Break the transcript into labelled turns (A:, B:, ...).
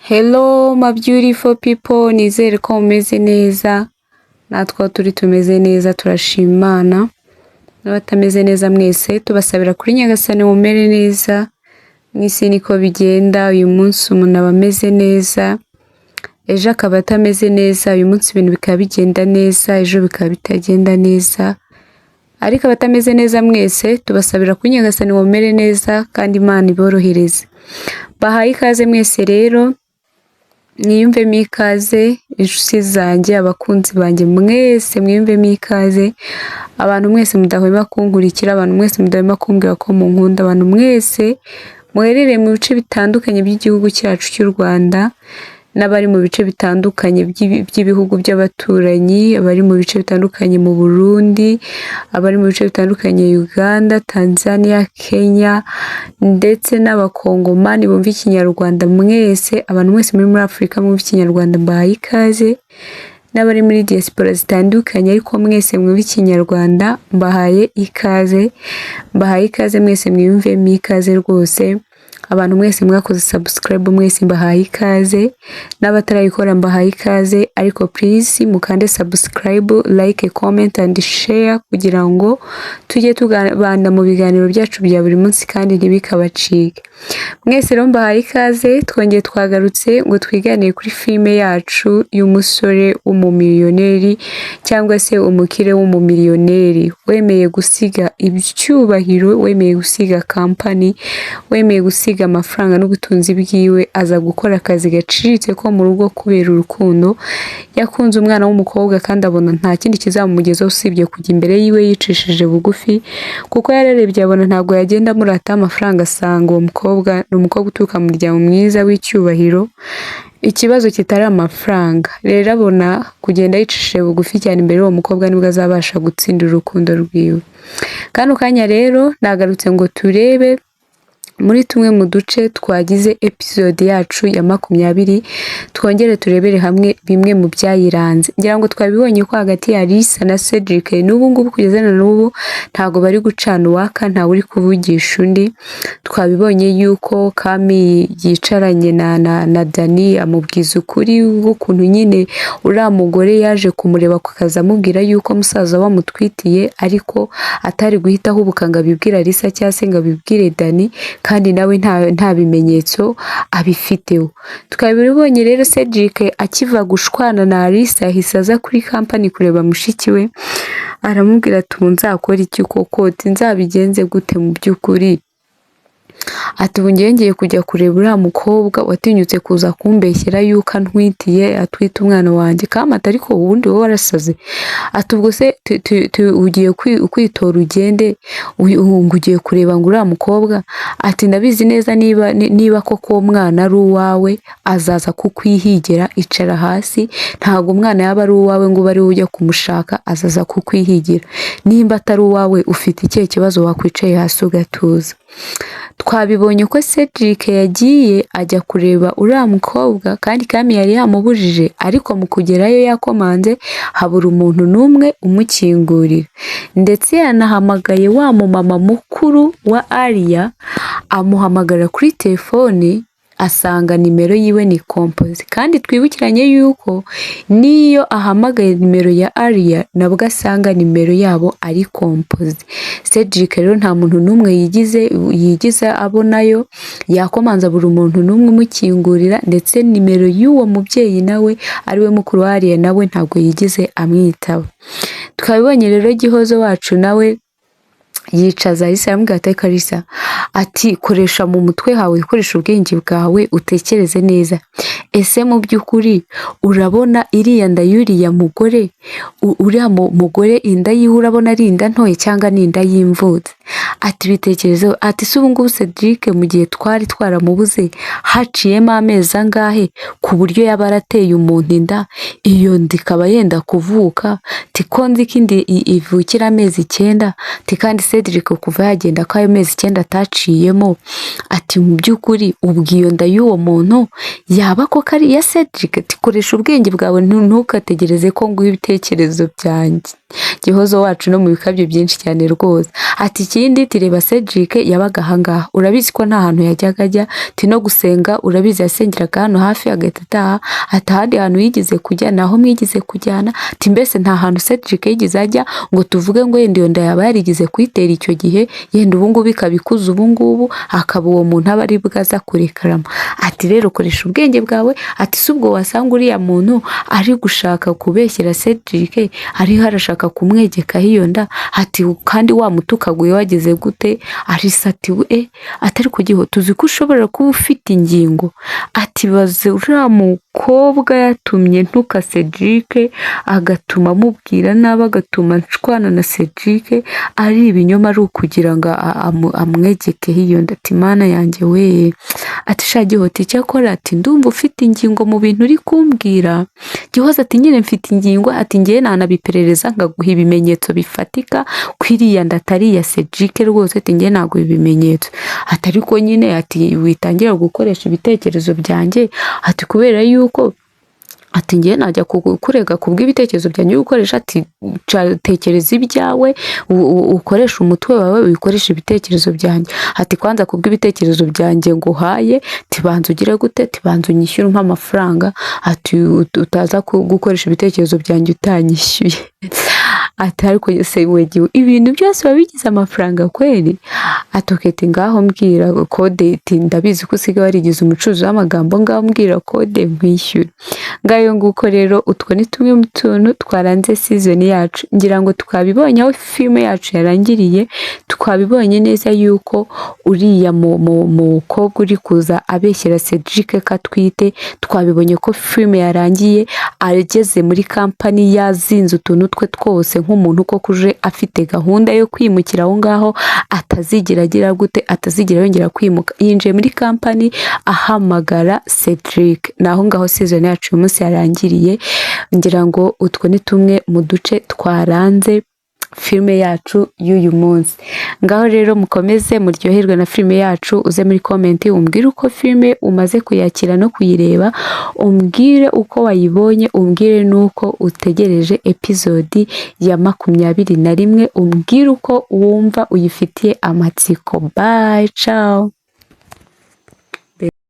A: Hello my beautiful people, nizere ko mumeze neza, natwe tumeze neza, turashima Imana. N'abatameze neza mwese tubasabira kuri Nyagasani mumere neza. Mwisi niko bigenda, uyu munsi umuntu aba ameze neza, ejo akaba atameze neza, uyu munsi ibintu bikaba bigenda neza, ejo bikaba bitagenda neza. Ariko abatameze neza mwese tubasabira kuri Nyagasani mumere neza kandi Imana iborohereze. Bahaye ikaze mwese rero, mwiyumvemo ikaze, inshuti zanjye, abakunzi banjye mwese mwiyumvemo ikaze, abantu mwese mudahwema kunkurikira, abantu mwese mudahwema kumbwira ko munkunda, abantu mwese muherereye mu bice bitandukanye by'igihugu cyacu cy'u Rwanda, n'abari mu bice bitandukanye by'ibihugu by'abaturanyi, abari mu bice bitandukanye mu Burundi, abari mu bice bitandukanye Uganda, Tanzania, Kenya, ndetse n'abakongomani bumva ikinyarwanda mwese, abantu mwese muri Afurika mwumva ikinyarwanda mbahaye ikaze, n'abari muri diaspora zitandukanye ariko mwese mwumva ikinyarwanda mbahaye ikaze, mwese mwiyumvemo ikaze rwose. Abantu mwese mwakoze subscribe mwese mbahaye ikaze, n'abatarayikora mbahaye ikaze, ariko please mukande subscribe, like, comment and share kugira ngo tujye tugabana mu biganiro byacu bya buri munsi kandi ntibikabacike. Mwese rero mbahaye ikaze, twongeye twagarutse ngo twiganire kuri filime yacu y'umusore w'umumiliyoneri cyangwa se umukire w'umumiliyoneri wemeye gusiga icyubahiro, wemeye gusiga company, wemeye gusiga amafaranga n'ubutunzi bwiwe aza gukora akazi gaciriritse ko mu rugo kubera urukundo. Yakunze umwana w'umukobwa kandi abona nta kindi kizamugezaho usibye kujya imbere yiwe yicishije bugufi, kuko yararebye abona ntabwo yagenda murata amafaranga, asanga uwo mukobwa ni umukobwa uturuka mu muryango mwiza w'icyubahiro, ikibazo kitari amafaranga. Rero abona kugenda yicishije bugufi cyane imbere y'uwo mukobwa nibwo azabasha gutsindira urukundo rwiwe. Kano kanya rero nagarutse ngo turebe muri tumwe mu duce twagize episode yacu ya 20, twongere turebere hamwe bimwe mu byayiranze. Ngira ngo twabibonye ko hagati ya Lisa na Cedric n'ubu ngubu kugeza na n'ubu ntago bari gucana uwaka, nta uri kuvugisha undi. Twabibonye yuko Kami yicaranye na Dani amubwiza ukuri w'ukuntu nyine uriya mugore yaje kumureba kukaza amubwira yuko musaza wamutwitiye, ariko atari guhita ahubuka ngo abibwira Lisa cyangwa se ngo abibwire Dani, kandi nawe nta bimenyetso abifiteho. Twabibonye rero Cedric akiva gushwana na Lisa yahise aza kuri company kureba mushiki we, aramubwira ati nzakora iki koko, nzabigenze gute mu by'ukuri, ati ubu ngiye kujya kureba uriya mukobwa watinyutse kuza kumbeshyera yuko antwitiye, atwite umwana wanjye. Kamata ariko ubundi wowe warasaze, ati ubwo se ugiye kwitora ugende ugiye kureba ngo uriya mukobwa, ati ndabizi neza niba koko uwo mwana ari uwawe azaza kukwihigira, icara hasi, ntago umwana yaba ari uwawe ngo bari ujya kumushaka, azaza kukwihigira. Nimba atari uwawe ufite ikihe kibazo, wakwicaye hasi ugatuza. Twabibonye ko Cedric yagiye ajya kureba uriya mukobwa kandi Kami yari yamubujije, ariko mu kugerayo yakomanze habura umuntu n'umwe umukingurira, ndetse yanahamagaye wa mumama mukuru wa Aria, amuhamagara kuri telefone asanga nimero yiwe ni composé, kandi twibukiranye yuko niyo ahamagaye nimero ya Aria nabwo asanga nimero yabo ari composé. Cedric rero nta muntu n'umwe yigize abonayo, yakomanza buri umuntu n'umwe umukingurira, ndetse nimero y'uwo mubyeyi nawe ariwe mukuru wa Aria nawe ntabwo yigize amwitaba. Twabibonye rero Gihozo wacu nawe yicaza Lisa, yamubwira ati Kalisa, ati koresha mu mutwe hawe, koresha ubwenge bwawe utekereze neza, ese mu by'ukuri urabona iriya nda y'uriya mugore, uriya mugore inda yiwe urabona ari inda ntoye cyangwa ni inda y'imvutsi? Ati bitekerezeho, ati se ubu ngubu Cedric mu gihe twari twaramubuze haciyemo amezi angahe ku buryo yaba arateye umuntu inda, iyo nda ikaba yenda kuvuka, tiko nzi ko indi ivukira amezi 9, kandi Cedric kuva yagenda ko ayo mezi 9 ataciyemo, ati mu by'ukuri ubwiyo nda y'uwo muntu yaba ko kari ya Cedric. Ati koresha ubwenge bwawe, ntukategereze ko nguha ibitekerezo byanjye. Gihozo wacu no mu bikabyo byinshi cyane rwose. Ati ikindi tireba Cedric yabaga ahangaha, urabizi ko nta hantu yajyaga ajya, no gusenga urabizi yasengeraga hano hafi agahita ataha. Ati ahandi hantu yigeze kujya naho mwigize kujyana, ati mbese nta hantu Cedric yigeze ajya ngo tuvuge ngo yenda iyo nda yaba yarigeze kuyitera icyo gihe, yenda ubungubu ikabikuza ubungubu akaba uwo muntu aba ari bwaza kurekarama. Ati rero koresha ubwenge bwawe, ati si ubwo wasanga uriya muntu ari gushaka kubeshyera Cedric, ari harashaka kumwegekaho iyo nda, ati kandi wa mutukaguye wageze gute, arisa ati atari kugiho tuzi ko ushobora kuba ufite ingingo. Ati baze uriya mukobwa yatumye ntuka Cedric, agatuma amubwira nabi, agatuma nshwana na Cedric, ari ibinyoma ari ukugira ngo amwegekeho iyo nda. Ati mana yanjye we, ati sha Gihoti cyakora, ati ndumva ufite ingingo mu bintu uri kumbwira. Gihoza ati nyine mfite ingingo, ati ngiye nanabiperereza ngaguha ibimenyetso bifatika kwiriya nda atari iya Cedric rwose, ati ngiye naguha ibimenyetso. Ati ariko nyine ati witangira gukoresha ibitekerezo byanjye, ati kubera yuko ati ngiye najya kurega kubw'ibitekerezo byanjye ukoresha, ati tekereza ibyawe ukoresha umutwe wawe wikoresha ibitekerezo byanjye. Ati kwanza kubw'ibitekerezo byanjye nguhaye, tibanza ugire gute, tibanza unyishyure nk'amafaranga, ati utaza gukoresha ibitekerezo byanjye utanyishyuye. Ati ariko se wegiwe ibintu byose wabigize amafaranga kweli? Atokete ngaho mbwira kode, ati ndabizi ko usigaye warigize umucuruzi w'amagambo, ngaho mbwira kode nkwishyura. Ngayo nguko rero utwo ni tumwe mu tuntu twaranze season yacu, ngira ngo twabibonye aho filme yacu yarangiriye, twabibonye neza yuko uriya mukobwa uri kuza abeshyera Cedric katwite, twabibonye ko filme yarangiye ageze muri kampani yazinze utuntu twe twose nk'umuntu ko kuje afite gahunda yo kwimukira aho ngaho, atazigira agira gute, atazigira yongera kwimuka. Yinjiye muri kampani ahamagara Cedric, naho ngaho season yacu umunsi yarangiriye. Ngira ngo utwo ni tumwe mu duce twaranze filme yacu y'uyu munsi. Ngaho rero mukomeze muryoherwe na filme yacu, uze muri comment umbwire uko filme umaze kuyakira no kuyireba, umbwire uko wayibonye, umbwire nuko utegereje episode ya 21, umbwire uko wumva uyifitiye amatsiko. Bye, ciao.